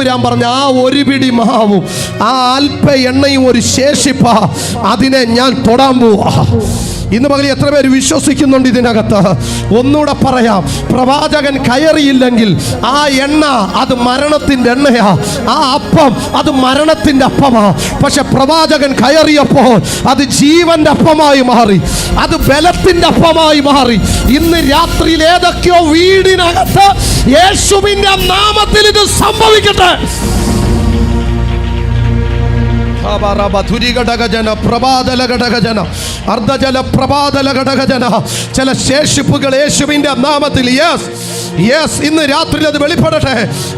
തമ്പുരാൻ പറഞ്ഞ ആ ഒരു പിടി മാവും ആ അല്പ എണ്ണയും ഒരു ശേഷിപ്പ, അതിനെ ഞാൻ തൊടാൻ പോവാ. ഇന്ന് പകൽ എത്ര പേര് വിശ്വസിക്കുന്നുണ്ട് ഇതിനകത്ത്? ഒന്നുകൂടെ പറയാം, പ്രവാചകൻ കയറിയില്ലെങ്കിൽ ആ എണ്ണ അത് മരണത്തിൻ്റെ എണ്ണയാ, ആ അപ്പം അത് മരണത്തിൻ്റെ അപ്പമാ. പക്ഷെ പ്രവാചകൻ കയറിയപ്പോൾ അത് ജീവന്റെ അപ്പമായി മാറി, അത് ബലത്തിന്റെ അപ്പമായി മാറി. ഇന്ന് രാത്രിയിൽ ഏതൊക്കെയോ വീടിനകത്ത് യേശുവിന്റെ നാമത്തിൽ ഇത് സംഭവിക്കട്ടെ. ചില ശേഷിപ്പുകൾ യേശുവിന്റെ നാമത്തിൽ. ഇന്ന് രാത്രി അത് വെളിപ്പെടട്ടെ,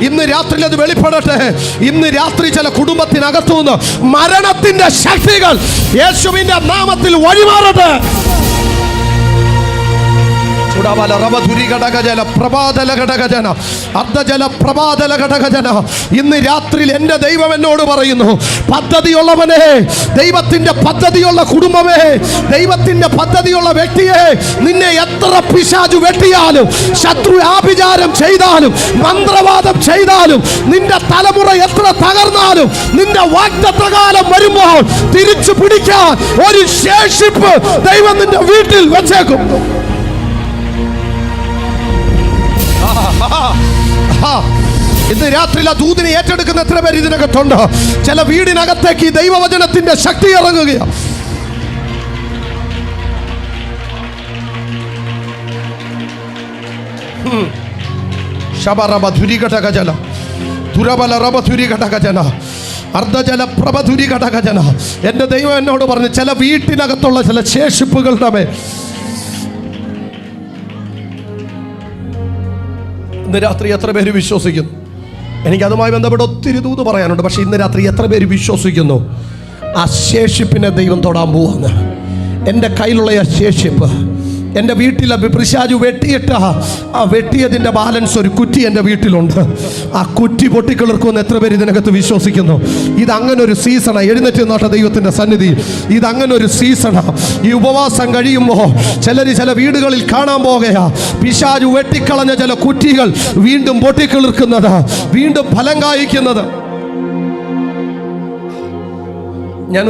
ഇന്ന് രാത്രി അത് വെളിപ്പെടട്ടെ. ഇന്ന് രാത്രി ചില കുടുംബത്തിനകത്തുനിന്ന് മരണത്തിന്റെ ശക്തികൾ യേശുവിന്റെ നാമത്തിൽ വഴിമാറട്ടെ. ഇന്ന് രാത്രി എന്റെ ദൈവം എന്നോട് പറയുന്നു, പദ്ധതിയുള്ളവനെ, ദൈവത്തിന്റെ പദ്ധതിയുള്ള കുടുംബമേ, ദൈവത്തിന്റെ പദ്ധതിയുള്ള വ്യക്തിയെ, നിന്നെ എത്ര പിശാചു വെട്ടിയാലും, ശത്രു ആഭിചാരം ചെയ്താലും, മന്ത്രവാദം ചെയ്താലും, നിന്റെ തലമുറ എത്ര തകർന്നാലും, നിന്റെ വാഗ്ദത്തകാലം വരുമ്പോൾ തിരിച്ചു പിടിക്കാൻ ഒരു ശേഷിപ്പ് ദൈവം നിന്റെ വീട്ടിൽ വെച്ചേക്കും. ഇന്ന് രാത്രി ആ ദൂതിനെ ഏറ്റെടുക്കുന്ന എത്ര പേര് ഇതിനകത്തുണ്ട്? ചില വീടിനകത്തേക്ക് ഈ ദൈവവചനത്തിന്റെ ശക്തി ഇറങ്ങുകയാണ്. എന്റെ ദൈവം എന്നോട് പറഞ്ഞു, ചില വീട്ടിനകത്തുള്ള ചില ശേഷിപ്പുകളുടെ മേൽ ഇന്ന് രാത്രി എത്ര പേര് വിശ്വസിക്കുന്നു? എനിക്കതുമായി ബന്ധപ്പെട്ട് ഒത്തിരി ദൂത് പറയാനുണ്ട്. പക്ഷെ ഇന്ന് രാത്രി എത്ര പേര് വിശ്വസിക്കുന്നു ആ ശേഷിപ്പിനെ ദൈവം തൊടാൻ പോവാന്ന്? എൻ്റെ കയ്യിലുള്ള ആ ശേഷിപ്പ്, എൻ്റെ വീട്ടിലെ പിശാചു വെട്ടിയിട്ട ആ വെട്ടിയതിൻ്റെ ബാലൻസ് ഒരു കുറ്റി എൻ്റെ വീട്ടിലുണ്ട്. ആ കുറ്റി പൊട്ടിക്കിളിർക്കുമെന്ന് എത്ര പേര് ഇതിനകത്ത് വിശ്വസിക്കുന്നു? ഇതങ്ങനെ ഒരു സീസണാണ്. എഴുന്നേറ്റ് നിന്നോട്ടെ ദൈവത്തിൻ്റെ സന്നിധി. ഇതങ്ങനെ ഒരു സീസണാണ്. ഈ ഉപവാസം കഴിയുമ്പോൾ ചില വീടുകളിൽ കാണാൻ പോകുകയാ, പിശാചു വെട്ടിക്കളഞ്ഞ ചില കുറ്റികൾ വീണ്ടും പൊട്ടിക്കിളിർക്കുന്നത്, വീണ്ടും ഫലം കായ്ക്കുന്നത്.